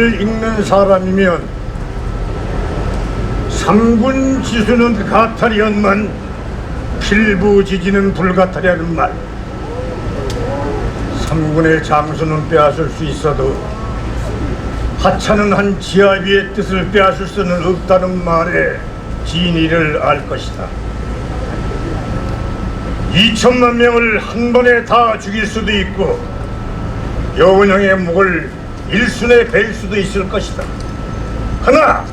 글을 읽는 사람이면 삼군 지수는 가탈이었만 필부지지는 불가탈이라는 말, 삼군의 장수는 빼앗을 수 있어도 하찮은 한 지아비의 뜻을 빼앗을 수는 없다는 말에 진리를 알 것이다. 2천만 명을 한 번에 다 죽일 수도 있고 여운형의 목을 일순에 벨 수도 있을 것이다. 그러나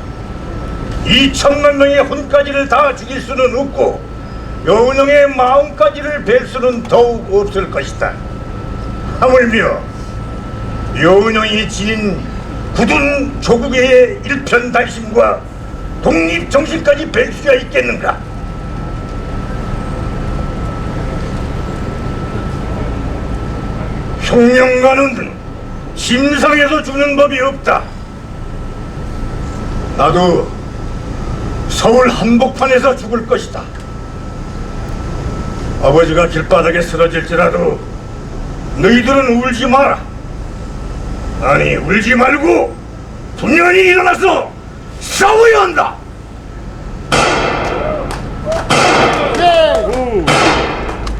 2천만 명의 혼까지를 다 죽일 수는 없고 여운형의 마음까지를 벨 수는 더욱 없을 것이다. 하물며 여운형이 지닌 굳은 조국의 일편단심과 독립정신까지 뵐 수가 있겠는가? 혁명가는 심상에서 죽는 법이 없다. 나도 서울 한복판에서 죽을 것이다. 아버지가 길바닥에 쓰러질지라도 너희들은 울지 마라. 아니, 울지 말고 분명히 일어나서 싸워야 한다.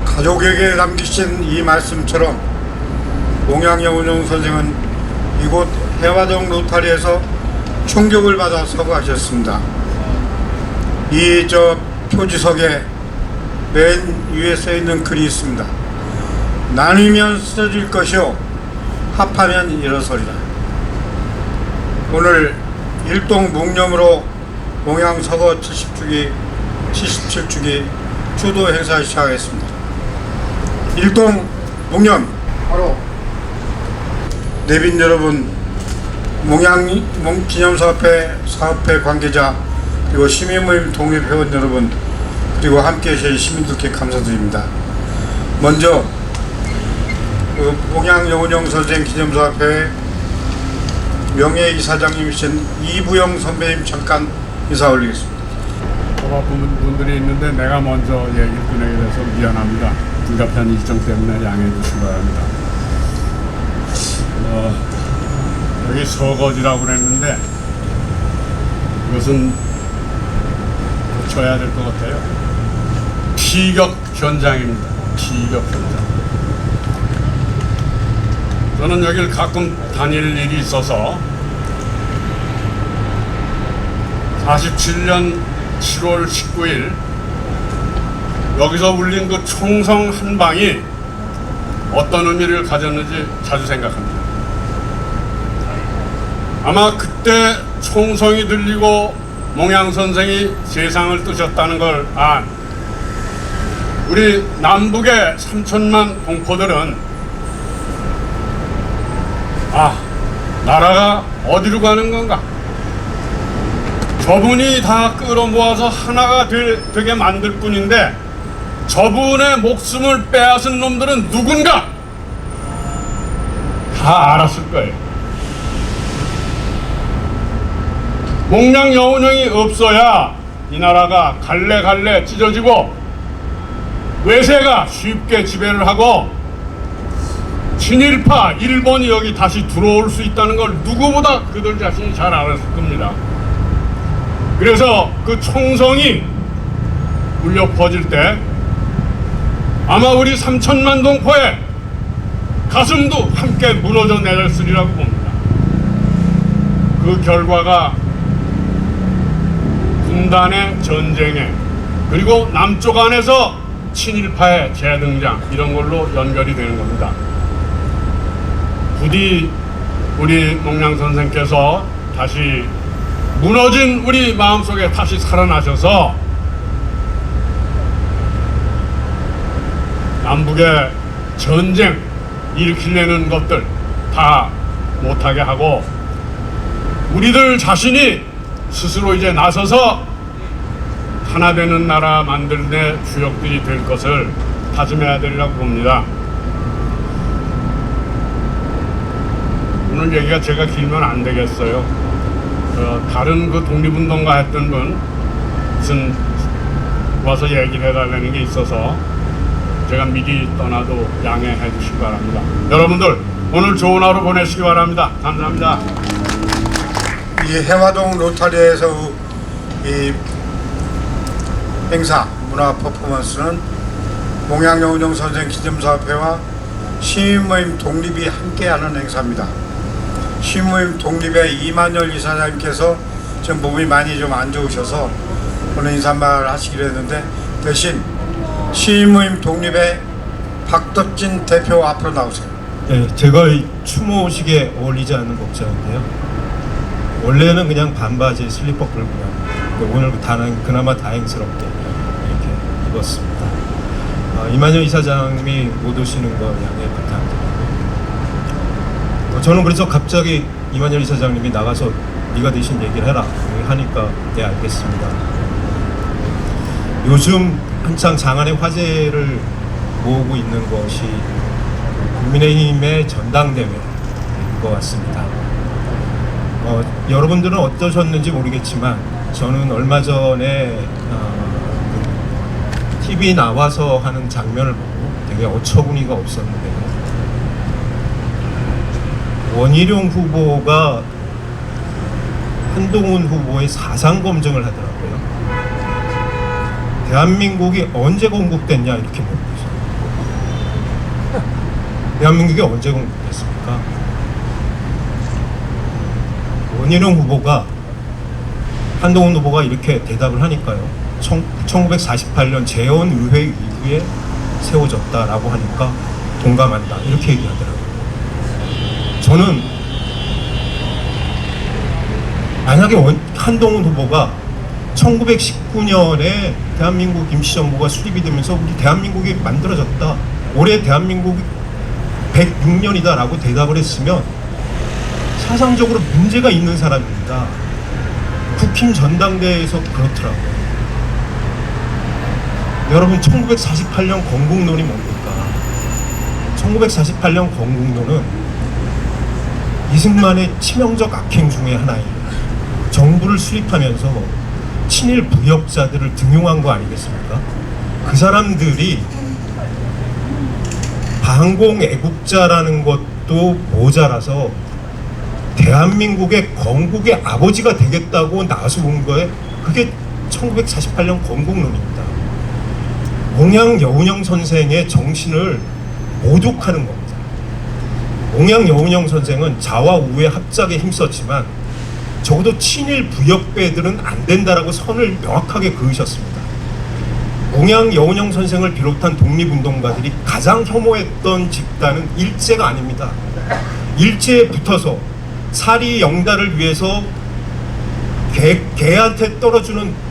가족에게 남기신 이 말씀처럼 몽양여운형 선생은 이곳 해화동 로타리에서 총격을 받아 서거하셨습니다. 이 표지석에 맨 위에 써있는 글이 있습니다. 나누면 쓰러질 것이요 합하면 일어서리라. 오늘 일동 묵념으로 몽양 서거 77주기 추도 행사 시작하겠습니다. 일동 묵념. 바로 내빈 여러분, 기념사업회 관계자, 그리고 시민모임 독립회원 여러분, 그리고 함께해 주신 시민들께 감사드립니다. 먼저 몽양여운형 선생 기념사업회 명예이사장님이신 이부영 선배님 잠깐 인사 올리겠습니다. 바쁜 분들이 있는데 내가 먼저 얘기를 꺼내게 돼서 미안합니다. 불가피한 일정 때문에 양해해 주시기 바랍니다. 여기 서거지라고 그랬는데 이것은 고쳐야 될 것 같아요. 피격 현장입니다. 피격 현장. 저는 여길 가끔 다닐 일이 있어서 47년 7월 19일 여기서 울린 그 총성 한 방이 어떤 의미를 가졌는지 자주 생각합니다. 아마 그때 총성이 들리고 몽양 선생이 세상을 뜨셨다는 걸 안 우리 남북의 3천만 동포들은 나라가 어디로 가는 건가? 저분이 다 끌어모아서 하나가 되게 만들 뿐인데 저분의 목숨을 빼앗은 놈들은 누군가? 다 알았을 거예요. 몽양여운형이 없어야 이 나라가 갈래갈래 찢어지고 외세가 쉽게 지배를 하고 친일파 일본이 여기 다시 들어올 수 있다는 걸 누구보다 그들 자신이 잘 알았을 겁니다. 그래서 그 총성이 울려 퍼질 때 아마 우리 3천만 동포의 가슴도 함께 무너져 내렸으리라고 봅니다. 그 결과가 분단의 전쟁에 그리고 남쪽 안에서 친일파의 재등장 이런 걸로 연결이 되는 겁니다. 부디 우리 몽양 선생께서 다시 무너진 우리 마음속에 다시 살아나셔서 남북의 전쟁 일으키려는 것들 다 못하게 하고 우리들 자신이 스스로 이제 나서서 하나 되는 나라 만들 데 주역들이 될 것을 다짐해야 되리라고 봅니다. 오늘 얘기가 제가 길면 안 되겠어요. 다른 그 독립운동가 했던 분 무슨 와서 얘기를 해달라는 게 있어서 제가 미리 떠나도 양해해 주시기 바랍니다. 여러분들 오늘 좋은 하루 보내시기 바랍니다. 감사합니다. 이 해화동 로타리에서 이 행사 문화 퍼포먼스는 몽양여운영 선생 기념사업회와 시민모임 독립이 함께하는 행사입니다. 시민모임 독립의 이만열 이사장님께서 지금 몸이 많이 좀 안 좋으셔서 오늘 인사말 하시기로 했는데, 대신 시민모임 독립의 박덕진 대표 앞으로 나오세요. 네, 제가 이 추모식에 어울리지 않는 복장인데요. 원래는 그냥 반바지 슬리퍼 끌고요. 오늘 그나마 다행스럽게 이렇게 입었습니다. 이만열 이사장님이 못 오시는 거 양해 부탁드리고요. 저는 그래서 갑자기 이만열 이사장님이 나가서 네가 대신 얘기를 해라 하니까 네 알겠습니다. 요즘 한창 장안의 화제를 모으고 있는 것이 국민의힘의 전당대회인 것 같습니다. 여러분들은 어떠셨는지 모르겠지만 저는 얼마 전에 TV 나와서 하는 장면을 보고 되게 어처구니가 없었는데요. 원희룡 후보가 한동훈 후보의 사상 검증을 하더라고요. 대한민국이 언제 건국됐냐 이렇게 물어보죠. 대한민국이 언제 건국됐습니까? 원희룡 후보가 한동훈 후보가 이렇게 대답을 하니까요. 1948년 재헌의회 이후에 세워졌다라고 하니까 동감한다 이렇게 얘기하더라고요. 저는 만약에 한동훈 후보가 1919년에 대한민국 임시정부가 수립이 되면서 우리 대한민국이 만들어졌다, 올해 대한민국이 106년이다 라고 대답을 했으면 사상적으로 문제가 있는 사람입니다. 국힘 전당대회에서 그렇더라고요. 여러분, 1948년 건국론이 뭡니까? 1948년 건국론은 이승만의 치명적 악행 중에 하나예요. 정부를 수립하면서 친일 부역자들을 등용한 거 아니겠습니까? 그 사람들이 반공 애국자라는 것도 모자라서 대한민국의 건국의 아버지가 되겠다고 나서온 거에 그게 1948년 건국론입니다. 몽양여운형 선생의 정신을 모독하는 겁니다. 몽양여운형 선생은 좌와 우의 합작에 힘썼지만 적어도 친일 부역배들은 안 된다라고 선을 명확하게 그으셨습니다. 몽양여운형 선생을 비롯한 독립운동가들이 가장 혐오했던 집단은 일제가 아닙니다. 일제에 붙어서 사리 영달을 위해서 개한테 떨어주는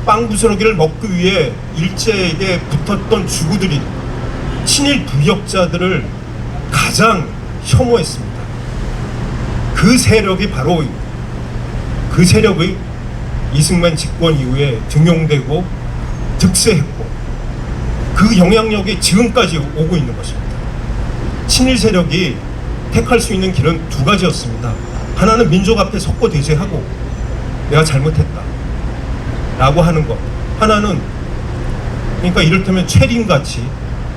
빵부스러기를 먹기 위해 일제에게 붙었던 주구들이 친일 부역자들을 가장 혐오했습니다. 그 세력이 바로 그 세력의 이승만 집권 이후에 등용되고 득세했고 그 영향력이 지금까지 오고 있는 것입니다. 친일 세력이 택할 수 있는 길은 두 가지였습니다. 하나는 민족 앞에 석고 대죄하고 내가 잘못했다 라고 하는 것, 하나는 그러니까 이를테면 최린같이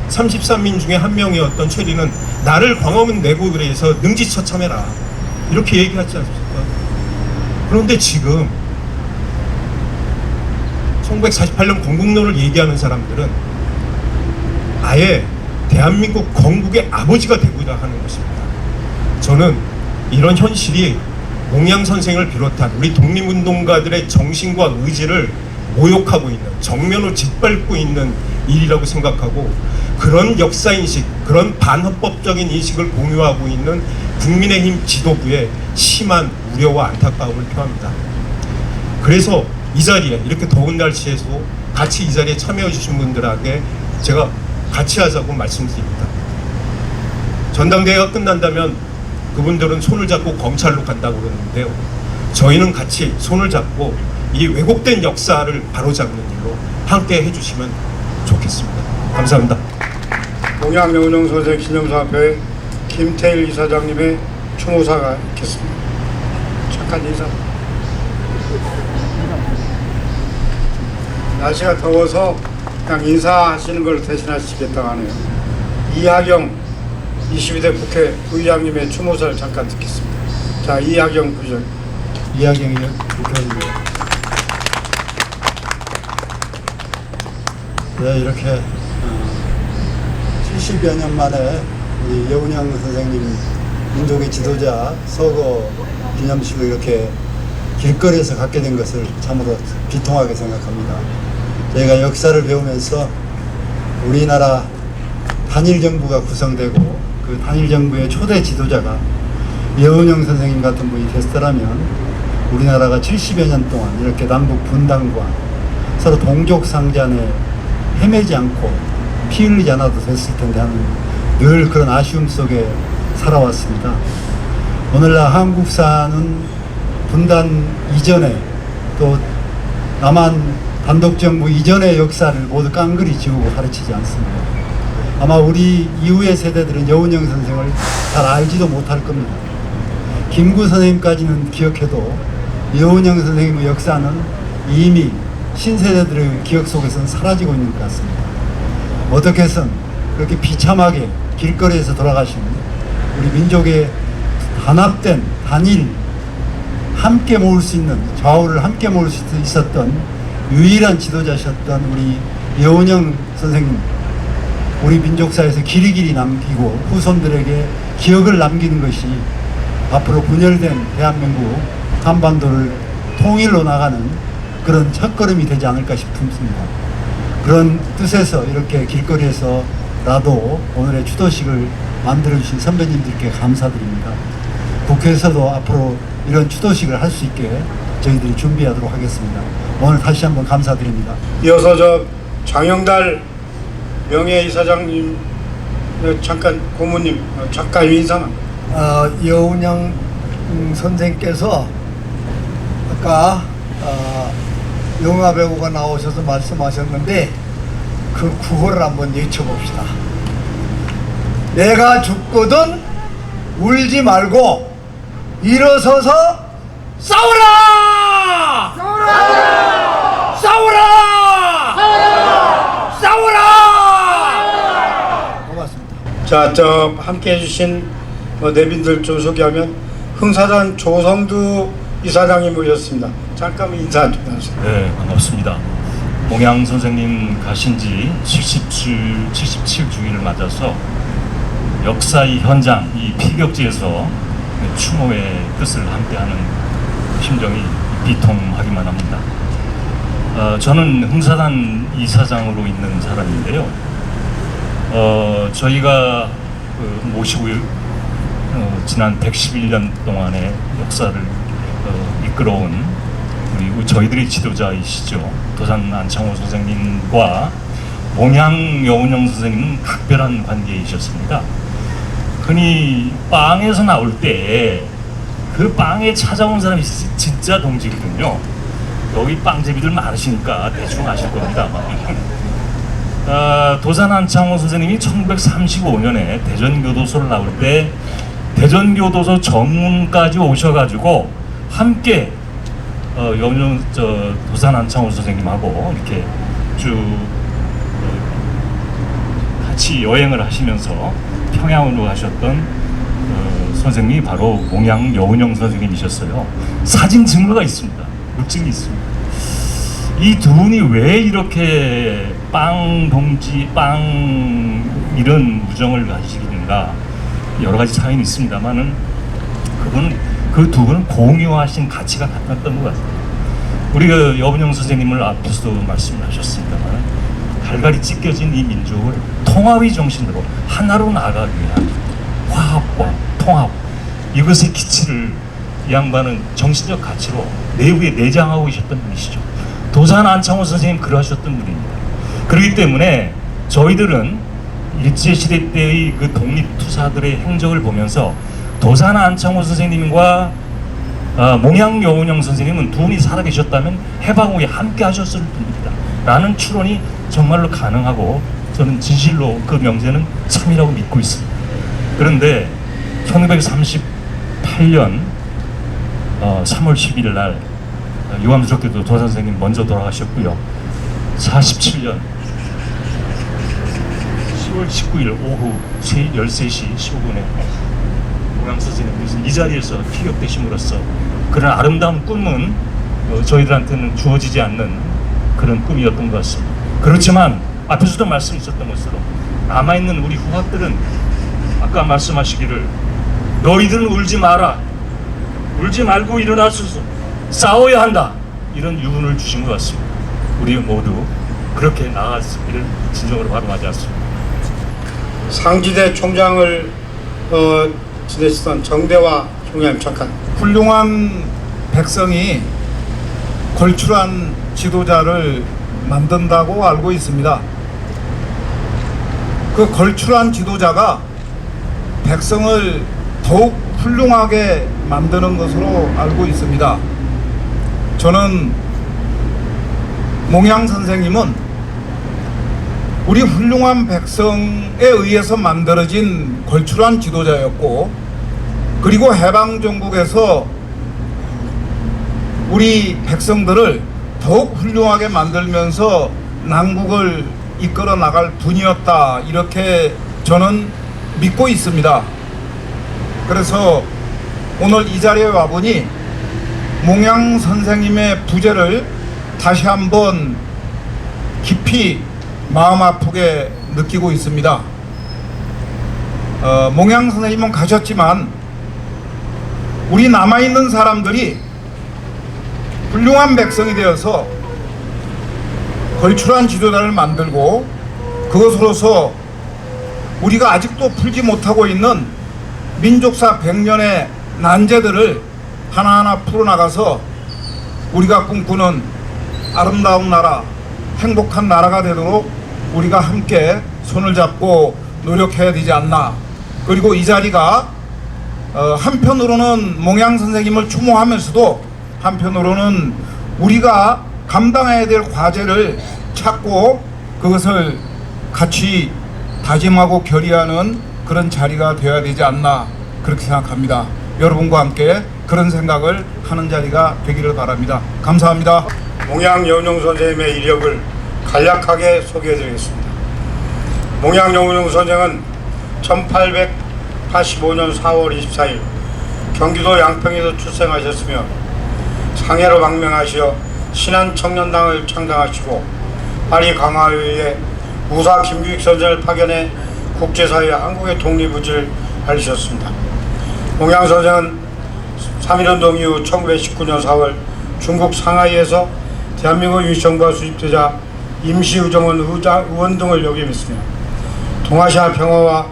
33민 중에 한 명이었던 최린은 나를 광화문 내국에서 능지처참해라 이렇게 얘기하지 않습니까? 그런데 지금 1948년 건국론을 얘기하는 사람들은 아예 대한민국 건국의 아버지가 되고자 하는 것입니다. 저는 이런 현실이 몽양 선생을 비롯한 우리 독립운동가들의 정신과 의지를 모욕하고 있는, 정면으로 짓밟고 있는 일이라고 생각하고, 그런 역사인식, 그런 반헌법적인 인식을 공유하고 있는 국민의힘 지도부에 심한 우려와 안타까움을 표합니다. 그래서 이 자리에, 이렇게 더운 날씨에서 같이 이 자리에 참여해 주신 분들에게 제가 같이 하자고 말씀드립니다. 전당대회가 끝난다면 그분들은 손을 잡고 검찰로 간다고 그러는데요. 저희는 같이 손을 잡고 이 왜곡된 역사를 바로잡는 일로 함께 해주시면 좋겠습니다. 감사합니다. 몽양여운형 선생 기념사업회 김태일 이사장님의 추모사가 있겠습니다. 잠깐 인사. 날씨가 더워서 그냥 인사하시는 걸 대신하시겠다고 하네요. 이하경 22대 국회 의장님의 추모사를 잠깐 듣겠습니다. 자, 이하경 부의장. 이하경이 국회의원입니다. 네, 이렇게 70여 년 만에 우리 여운형 선생님 민족의 지도자 서거 기념식을 이렇게 길거리에서 갖게 된 것을 참으로 비통하게 생각합니다. 저희가 역사를 배우면서 우리나라 단일정부가 구성되고 그 단일정부의 초대 지도자가 여운형 선생님 같은 분이 됐더라면 우리나라가 70여 년 동안 이렇게 남북 분단과 서로 동족상잔에 헤매지 않고 피 흘리지 않아도 됐을 텐데 하는 늘 그런 아쉬움 속에 살아왔습니다. 오늘날 한국사는 분단 이전에 또 남한 단독정부 이전의 역사를 모두 깡그리 지우고 가르치지 않습니다. 아마 우리 이후의 세대들은 여운형 선생을 잘 알지도 못할 겁니다. 김구 선생님까지는 기억해도 여운형 선생님의 역사는 이미 신세대들의 기억 속에서는 사라지고 있는 것 같습니다. 어떻게 해선 그렇게 비참하게 길거리에서 돌아가신 우리 민족의 단합된 단일 함께 모을 수 있는 좌우를 함께 모을 수 있었던 유일한 지도자셨던 우리 여운형 선생님, 우리 민족사에서 길이길이 남기고 후손들에게 기억을 남기는 것이 앞으로 분열된 대한민국 한반도를 통일로 나가는 그런 첫걸음이 되지 않을까 싶습니다. 그런 뜻에서 이렇게 길거리에서라도 오늘의 추도식을 만들어주신 선배님들께 감사드립니다. 국회에서도 앞으로 이런 추도식을 할 수 있게 저희들이 준비하도록 하겠습니다. 오늘 다시 한번 감사드립니다. 이어서 장영달 명예이사장님 잠깐 고모님 잠깐 인사만. 여운형 선생께서 아까 영화 배우가 나오셔서 말씀하셨는데 그 구호를 한번 외쳐봅시다. 내가 죽거든 울지 말고 일어서서 싸워라! 싸워라! 싸워라! 싸워라! 고맙습니다. 자, 함께 해주신 내빈들 좀 소개하면 흥사단 조성두 이사장님 모셨습니다. 잠깐 인사 좀 하세요. 네, 반갑습니다. 몽양 선생님 가신 지 77주기를 맞아서 역사의 현장, 이 피격지에서 추모의 뜻을 함께하는 심정이 비통하기만 합니다. 저는 흥사단 이사장으로 있는 사람인데요. 저희가 모시고 지난 111년 동안의 역사를 이끌어온 저희들의 지도자이시죠. 도산 안창호 선생님과 몽양 여운형 선생님은 각별한 관계이셨습니다. 흔히 빵에서 나올 때 그 빵에 찾아온 사람이 진짜 동지거든요. 여기 빵제비들 많으시니까 대충 아실 겁니다. 도산 안창호 선생님이 1935년에 대전교도소를 나올 때 대전교도소 정문까지 오셔가지고 함께 도산 안창호 선생님하고 이렇게 쭉 같이 여행을 하시면서 평양으로 가셨던 선생님이 바로 몽양 여운형 선생님이셨어요. 사진 증거가 있습니다. 물증이 있습니다. 이 두 분이 왜 이렇게 빵 이런 우정을 가지시는가 여러 가지 사연이 있습니다만은 그 두 분은 공유하신 가치가 같았던 것 같아요. 우리 여운형 선생님을 앞에서도 말씀하셨습니다만 갈갈이 찢겨진 이 민족을 통합의 정신으로 하나로 나아가기 위한 화합과 통합, 이것의 기치를 이 양반은 정신적 가치로 내부에 내장하고 계셨던 분이시죠. 도산 안창호 선생님 그러하셨던 분입니다. 그렇기 때문에 저희들은 일제시대 때의 그 독립투사들의 행적을 보면서 도산 안창호 선생님과 몽양 여운형 선생님은 두 분이 살아계셨다면 해방 후에 함께 하셨을 분입니다 라는 추론이 정말로 가능하고 저는 진실로 그 명제는 참이라고 믿고 있습니다. 그런데 1938년 3월 11일 날 유감스럽게도 도산 선생님 먼저 돌아가셨고요. 47년 10월 19일 오후 13시 15분에 몽양 선생님께서 이 자리에서 피격되심으로써 그 그런 아름다운 꿈은 저희들한테는 주어지지 않는 그런 꿈이었던 것 같습니다. 그렇지만 앞에서도 말씀 있었던 것처럼 남아있는 우리 후학들은 아까 말씀하시기를 너희들은 울지 마라, 울지 말고 일어나서 싸워야 한다, 이런 유언을 주신 것 같습니다. 우리 모두 그렇게 나아가기를 진정으로 바라맞았습니다. 상지대 총장을 지내시던 정대화 총장님 잠깐. 훌륭한 백성이 걸출한 지도자를 만든다고 알고 있습니다. 그 걸출한 지도자가 백성을 더욱 훌륭하게 만드는 것으로 알고 있습니다. 저는 몽양 선생님은 우리 훌륭한 백성에 의해서 만들어진 걸출한 지도자였고, 그리고 해방정국에서 우리 백성들을 더욱 훌륭하게 만들면서 난국을 이끌어 나갈 분이었다, 이렇게 저는 믿고 있습니다. 그래서 오늘 이 자리에 와보니 몽양 선생님의 부재를 다시 한번 깊이 마음 아프게 느끼고 있습니다. 몽양 선생님은 가셨지만 우리 남아있는 사람들이 훌륭한 백성이 되어서 걸출한 지도자를 만들고, 그것으로서 우리가 아직도 풀지 못하고 있는 민족사 100년의 난제들을 하나하나 풀어나가서 우리가 꿈꾸는 아름다운 나라, 행복한 나라가 되도록 우리가 함께 손을 잡고 노력해야 되지 않나. 그리고 이 자리가 한편으로는 몽양 선생님을 추모하면서도 한편으로는 우리가 감당해야 될 과제를 찾고 그것을 같이 다짐하고 결의하는 그런 자리가 되어야 되지 않나, 그렇게 생각합니다. 여러분과 함께 그런 생각을 하는 자리가 되기를 바랍니다. 감사합니다. 몽양 여운용 선생님의 이력을 간략하게 소개해드리겠습니다. 몽양 여운용 선생은 1885년 4월 24일 경기도 양평에서 출생하셨으며 상해로 망명하시어 신한청년당을 창당하시고 파리 강화회에 무사 김규익 선생을 파견해 국제사회 한국의 독립의지를 알리셨습니다. 몽양 선생은 3.1운동 이후 1919년 4월 중국 상하이에서 대한민국 임시정부가 수립되자 임시의정원 의원 등을 역임했으며 동아시아 평화와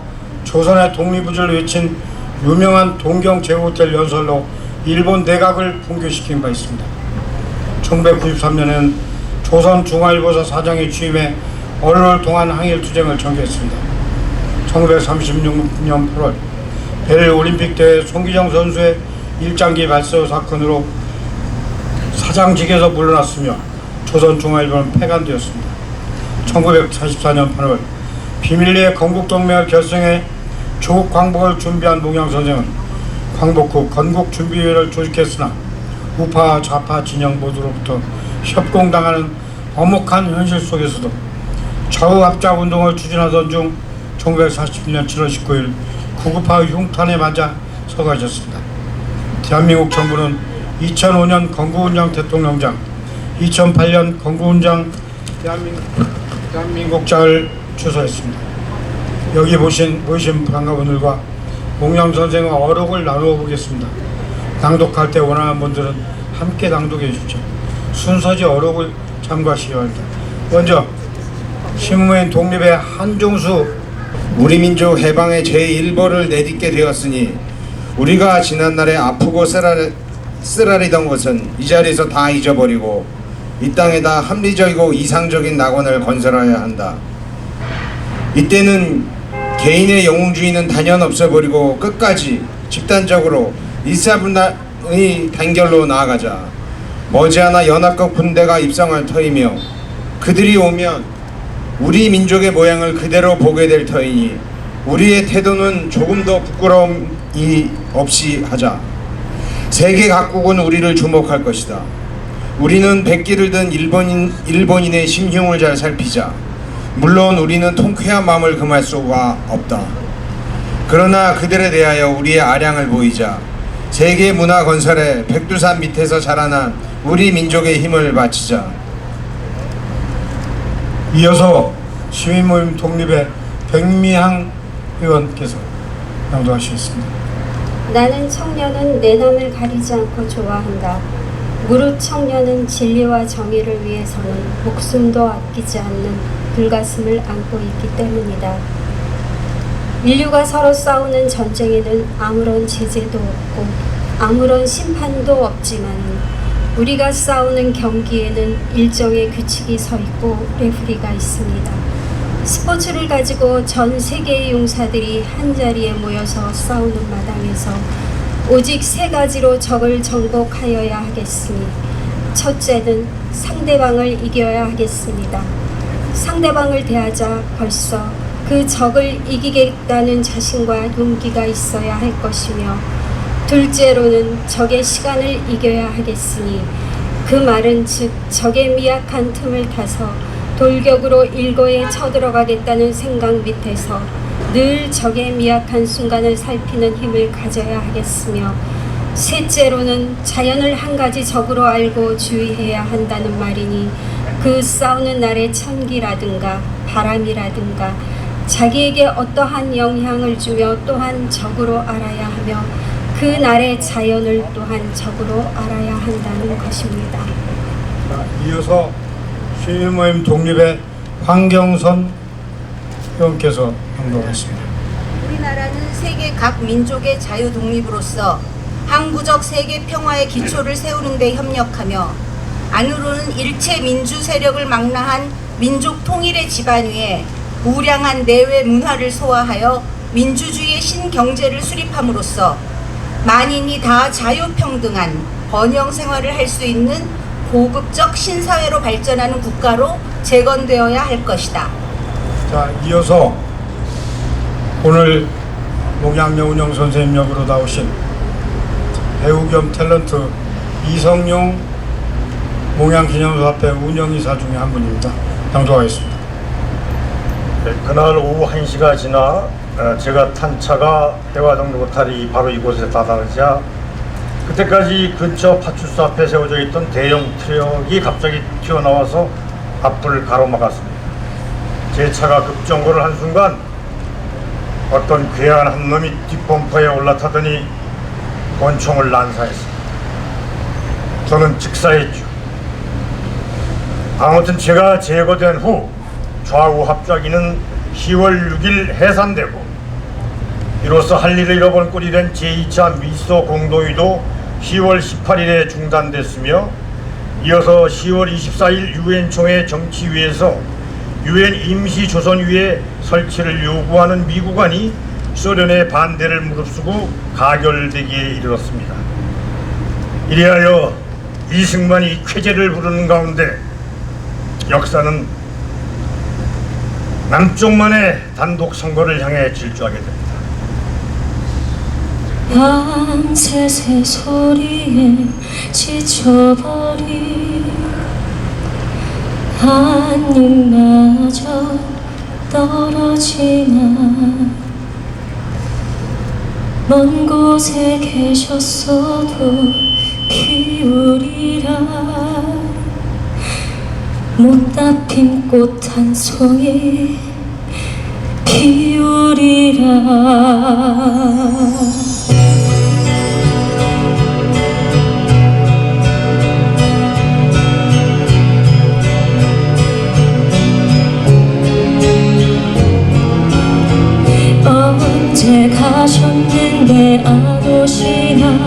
조선의 독립의지를 외친 유명한 동경 제후호텔 연설로 일본 내각을 붕괴시킨 바 있습니다. 1993년에는 조선 중화일보사 사장에 취임해 어려울 동안 항일투쟁을 전개했습니다. 1936년 8월 베를린 올림픽 대회 송기정 선수의 일장기 발사 사건으로 사장직에서 물러났으며 조선 중화일보는 폐간되었습니다. 1944년 8월 비밀리에 건국동맹을 결성해 조국 광복을 준비한 몽양 선생은 광복 후 건국준비회를 조직했으나 우파 좌파 진영 모두로부터 협공당하는 엄혹한 현실 속에서도 좌우합작 운동을 추진하던 중 1941년 7월 19일 구급파 흉탄에 맞아 서거하셨습니다. 대한민국 정부는 2005년 건국훈장 대통령장, 2008년 건국훈장 대한민국장을 추서했습니다. 여기 모신 반가분들과 몽양 선생의 어록을 나누어 보겠습니다. 낭독할 때 원하는 분들은 함께 낭독해 주십시오. 순서지 어록을 참고하시기 바랍니다. 먼저 신무인 독립의 한중수. 우리 민족 해방의 제1보를 내딛게 되었으니 우리가 지난날에 아프고 쓰라리던 것은 이 자리에서 다 잊어버리고 이 땅에다 합리적이고 이상적인 낙원을 건설해야 한다. 이때는 개인의 영웅주의는 단연 없애버리고 끝까지 집단적으로 일사분란의 단결로 나아가자. 머지않아 연합국 군대가 입성할 터이며 그들이 오면 우리 민족의 모양을 그대로 보게 될 터이니 우리의 태도는 조금 더 부끄러움이 없이 하자. 세계 각국은 우리를 주목할 것이다. 우리는 백기를 든 일본인의 심흉을 잘 살피자. 물론 우리는 통쾌한 마음을 금할 수가 없다. 그러나 그들에 대하여 우리의 아량을 보이자. 세계 문화 건설에 백두산 밑에서 자라난 우리 민족의 힘을 바치자. 이어서 시민모임 독립의 백미향 의원께서 낭독하시겠습니다. 나는 청년은 내 남을 가리지 않고 좋아한다. 무릇 청년은 진리와 정의를 위해서는 목숨도 아끼지 않는 불가슴을 안고 있기 때문이다. 인류가 서로 싸우는 전쟁에는 아무런 제재도 없고 아무런 심판도 없지만 우리가 싸우는 경기에는 일정의 규칙이 서 있고 레프리가 있습니다. 스포츠를 가지고 전 세계의 용사들이 한자리에 모여서 싸우는 마당에서 오직 세 가지로 적을 정복하여야 하겠으니, 첫째는 상대방을 이겨야 하겠습니다. 상대방을 대하자 벌써 그 적을 이기겠다는 자신과 용기가 있어야 할 것이며, 둘째로는 적의 시간을 이겨야 하겠으니, 그 말은 즉 적의 미약한 틈을 타서 돌격으로 일거에 쳐들어가겠다는 생각 밑에서 늘 적의 미약한 순간을 살피는 힘을 가져야 하겠으며, 셋째로는 자연을 한 가지 적으로 알고 주의해야 한다는 말이니, 그 싸우는 날의 천기라든가 바람이라든가 자기에게 어떠한 영향을 주며 또한 적으로 알아야 하며, 그 날의 자연을 또한 적으로 알아야 한다는 것입니다. 이어서 시민모임 독립의 황경선 의원께서 낭독하겠습니다. 우리나라는 세계 각 민족의 자유 독립으로서 항구적 세계 평화의 기초를 세우는 데 협력하며, 안으로는 일체 민주 세력을 망라한 민족 통일의 지반 위에 우량한 내외 문화를 소화하여 민주주의의 신경제를 수립함으로써 만인이 다 자유평등한 번영 생활을 할 수 있는 고급적 신사회로 발전하는 국가로 재건되어야 할 것이다. 자, 이어서 오늘 목양여운영 선생님 역으로 나오신 배우 겸 탤런트 이성용 목양기념사업회 운영이사 중에 한 분입니다. 낭독하겠습니다. 그날 오후 1시가 지나 제가 탄 차가 해화동 로타리 바로 이곳에 다다르자, 그때까지 근처 파출소 앞에 세워져 있던 대형 트럭이 갑자기 튀어나와서 앞을 가로막았습니다. 제 차가 급정거를 한 순간 어떤 괴한 한 놈이 뒷범퍼에 올라타더니 권총을 난사했습니다. 저는 직사했죠. 아무튼 제가 제거된 후 좌우 합작기는 10월 6일 해산되고, 이로써 할 일을 잃어버린 꼴이 된 제2차 미소 공동위도 10월 18일에 중단됐으며, 이어서 10월 24일 유엔 총회 정치위에서 유엔 임시조선위에 설치를 요구하는 미국안이 소련의 반대를 무릅쓰고 가결되기에 이르렀습니다. 이리하여 이승만이 쾌재를 부르는 가운데 역사는 남쪽만의 단독 선거를 향해 질주하게 됩니다. 밤새 새소리에 지쳐버린 한 입마저 떨어지나, 먼 곳에 계셨어도 피우리라. 못다 핀 꽃 한 송이 피우리라. 언제 가셨는데 안 오시나.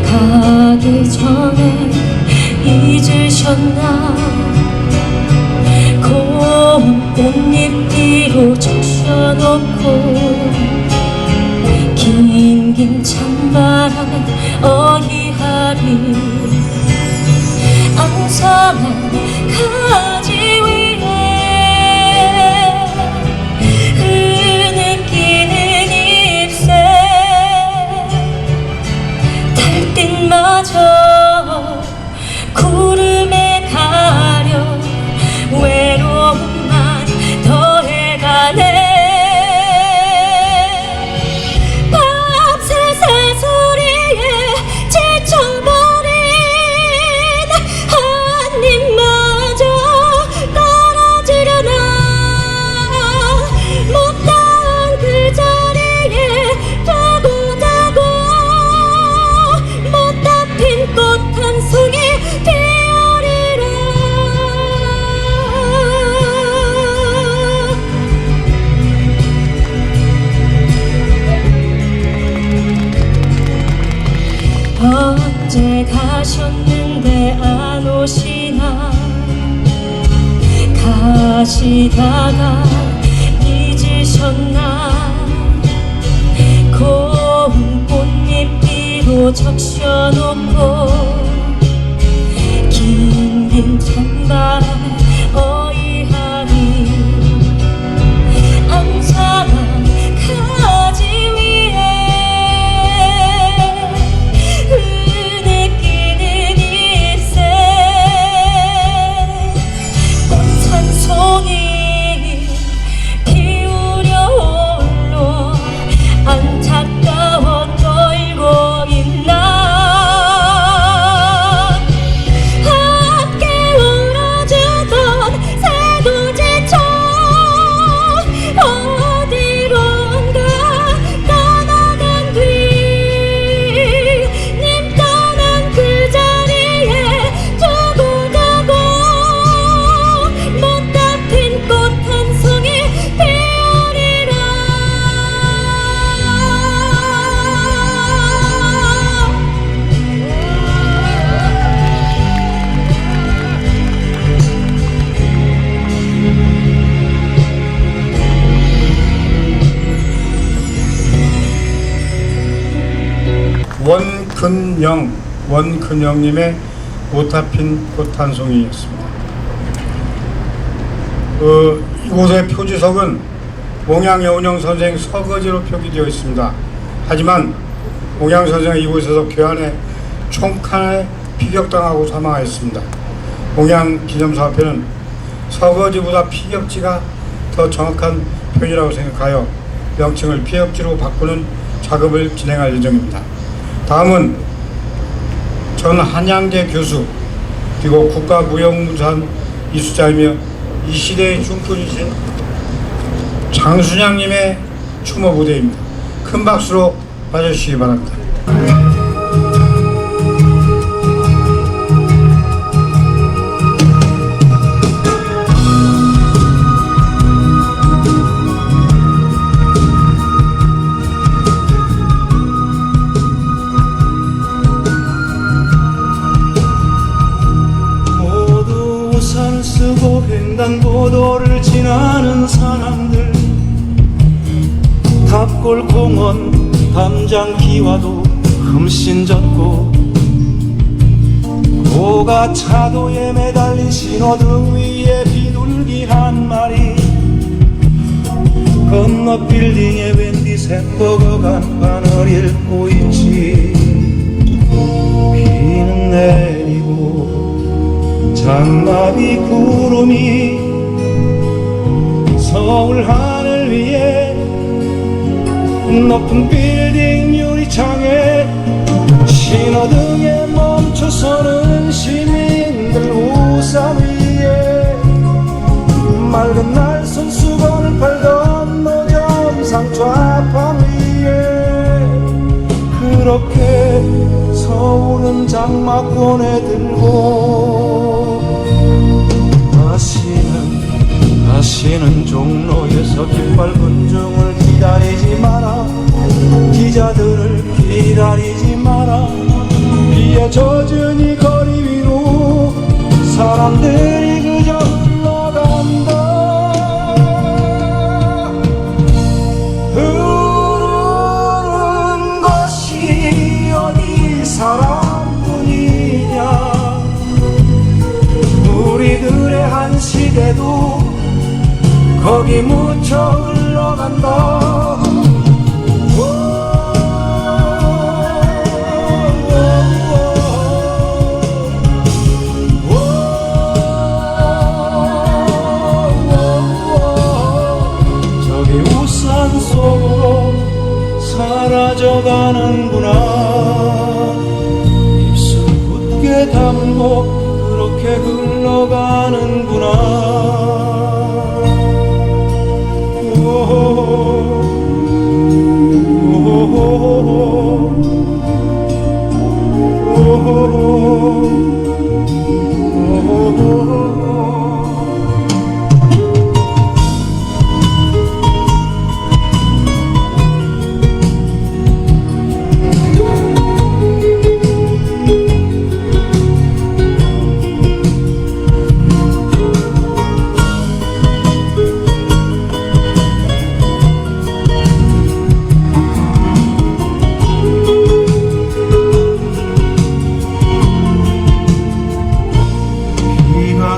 가기 전에 잊으셨나. 고운 꽃잎 뒤로 적셔놓고 긴긴 찬바람에 어휘하리. 앙상한 가지 위에 흐느끼는 잎새 달빛마저 구름에 가려 외로움만 더해가네. 밤새 가시다가 잊으셨나 고운 꽃잎 위로 적셔놓고 긴긴 청달 어이하니 앙상한 가지 위에 흐느끼는 잎새 꽃한 송이 피우려 홀로 안타까워 떨고 있나 함께 울어주던 새도지쳐 어디론가 떠나간 뒤 님 떠난 그 자리에 두고두고 못다 핀 꽃 한 송이 피우리라 원근영님의 못다 핀 꽃 한 송이였습니다. 이곳의 표지석은 몽양여운형 선생 서거지로 표기되어 있습니다. 하지만 몽양 선생은 이곳에서 괴한에 총칼에 피격당하고 사망하였습니다. 몽양 기념사업회는 서거지보다 피격지가 더 정확한 표현이라고 생각하여 명칭을 피격지로 바꾸는 작업을 진행할 예정입니다. 다음은 전 한양대 교수 그리고 국가무형문산 이수자이며 이 시대의 중꾼이신 장순양님의 추모 무대입니다. 큰 박수로 맞아주시기 바랍니다. 모두 우산을 쓰고 횡단보도를 지나는 사람들 탑골공원 담장기와도 흠씬 젖고 고가 차도에 매달린 신호등 위에 비둘기 한 마리 건너 빌딩에 웬디 샘버거 간판을 읽고 있지. 비는 내리고 장마비 구름이 서울 하늘 위에 높은 빌딩 유리창에 신호등에 멈춰서는 시민들 우산 위에 맑은 날선 수건을 팔던 노점상 좌판 위에 그렇게 서울은 장마권에 들고 다시는 종로에서 깃발 군중을 기다리지 마라. 기자들을 기다리지 마라. 비에 젖은 이 거리 위로 사람들이 그저 흘러간다. 흐르는 것이 어디 사람뿐이냐. 우리들의 한 시대도 거기 묻혀 흘러간다. 저기 우산 속으로 사라져가는구나. 입술 굳게 담고 그렇게 흘러가는구나.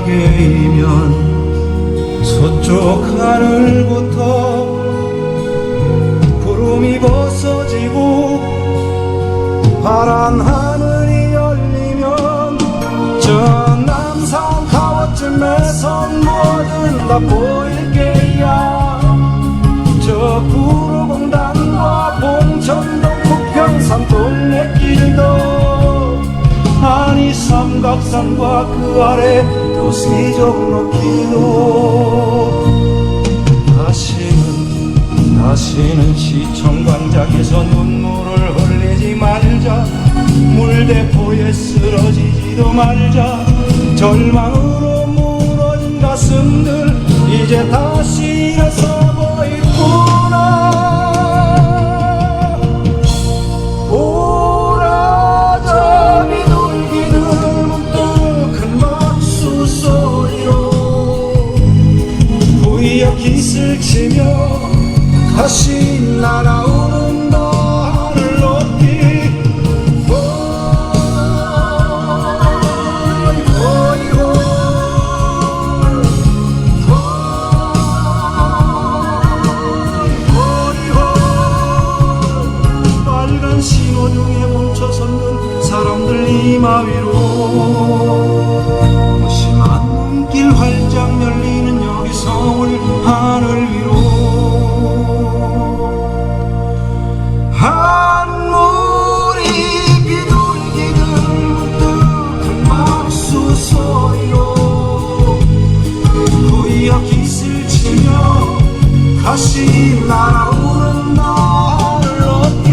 가게이면 서쪽 하늘부터 구름이 벗어지고 파란 하늘이 열리면 저 남산 타워쯤에서 뭐든 다 보일 게야. 저 구로공단과 봉천동 북평산 돌레길도 아니 삼각산과 그 아래 도시적 높이도 다시는 시청광장에서 눈물을 흘리지 말자. 물대포에 쓰러지지도 말자. 절망으로 무너진 가슴들 이제 다시 일어서 보이구나. 보라자 비둘기들 문득 큰 박수 소리로 부여 깃을 치며 다시 날아오른다 하늘 높이. 빨간 신호등에 멈춰섰는 사람들 이마 위로 무심한 눈길 활짝 열리는 여기 서울 하늘 위로 한물이 비둘기들 문득 박수 소리로 부여 깃을 치며 다시 날아오른다 하늘 높이.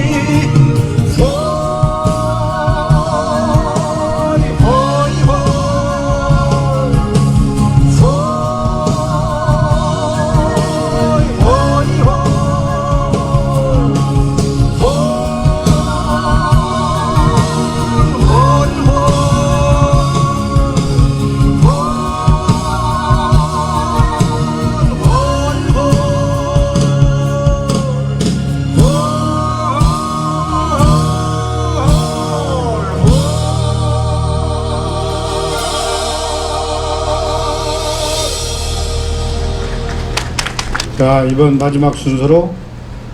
자, 이번 마지막 순서로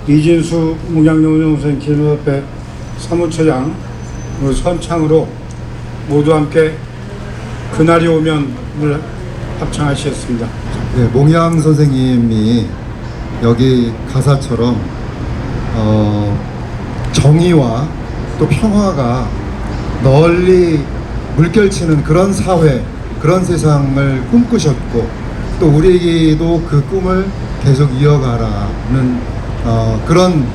이진수 문양여운영선생 기념협회 사무처장 선창으로 모두 함께 그날이 오면을 합창하시겠습니다. 네, 몽양 선생님이 여기 가사처럼 정의와 또 평화가 널리 물결치는 그런 사회, 그런 세상을 꿈꾸셨고 또 우리에게도 그 꿈을 계속 이어가라는 그런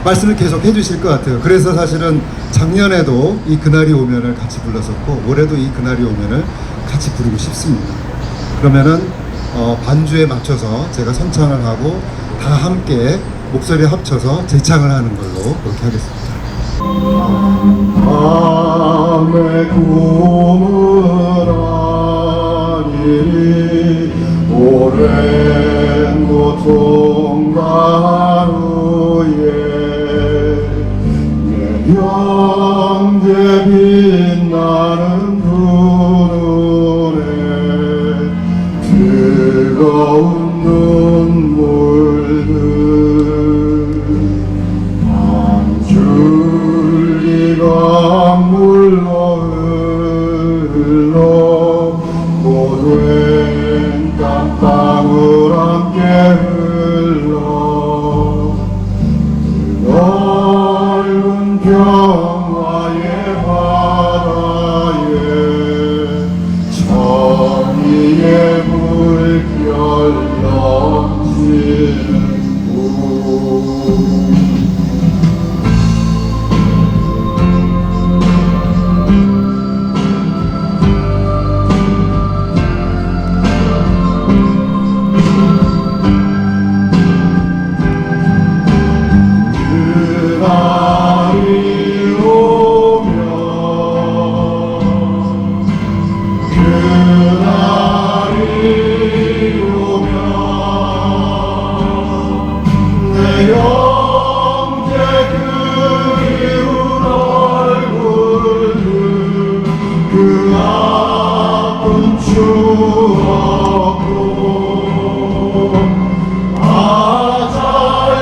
말씀을 계속 해주실 것 같아요. 그래서 사실은 작년에도 이 그날이 오면을 같이 불렀었고 올해도 이 그날이 오면을 같이 부르고 싶습니다. 그러면은 반주에 맞춰서 제가 선창을 하고 다 함께 목소리 합쳐서 재창을 하는 걸로 그렇게 하겠습니다. 밤의 꿈은 아니니 오랜 고통과 하루에 내 형제 빛나는 두 눈에 뜨거운 눈물들 한 줄기가 물러 흘러 고된 땅을 함께 흘러 넓은 평화의 바다에 정의의 물결 넘치는 우 그날이 오면 추억도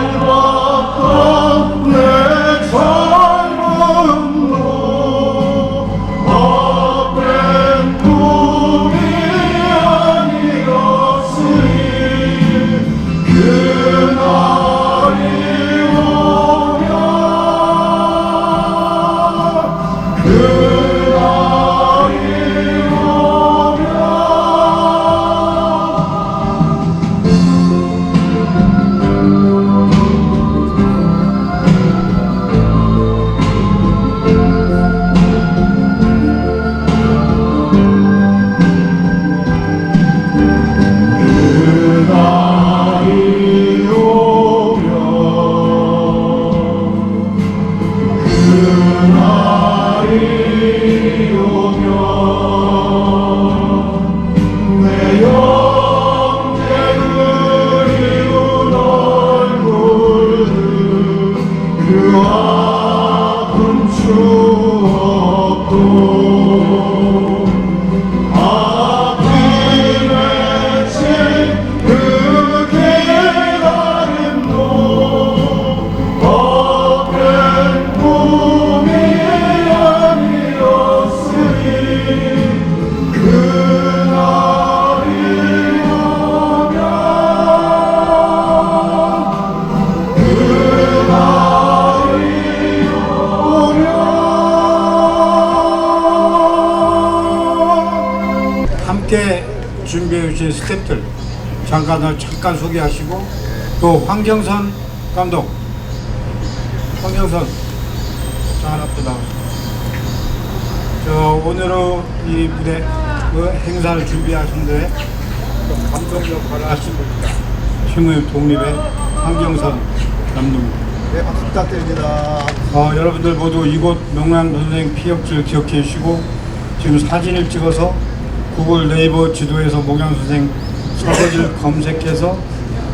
짧았던 내 젊음도 헛된 꿈이 아니었으니 그날이 오면 내 영재 그리운 얼굴들 그 아픈 추억도 앞이 맺힌 그 깨달음도 헛된 꿈이 아니었으니 그날이 오면 함께 준비해 주신 스태프들 잠깐 소개하시고 또 황경선 감독 황경선 자 앞으로 나오세요. 저 오늘은 이 무대 그 행사를 준비하신데 감독 역할을 하시고 신무임 독립의 황경선 감독입니다. 네, 박수 부탁드립니다. 여러분들 모두 이곳 명랑 선생 피혁지를 기억해 주시고 지금 사진을 찍어서 구글 네이버 지도에서 목양 선생 서거지를 검색해서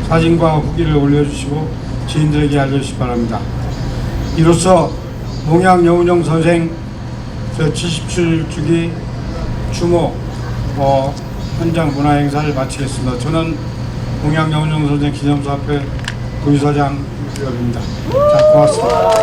사진과 후기를 올려주시고 지인들에게 알려주시기 바랍니다. 이로써 목양 여운형 선생 77주기 추모 현장 문화 행사를 마치겠습니다. 저는 목양 여운형 선생 기념사업회 부의사장 유혁입니다. 자, 고맙습니다.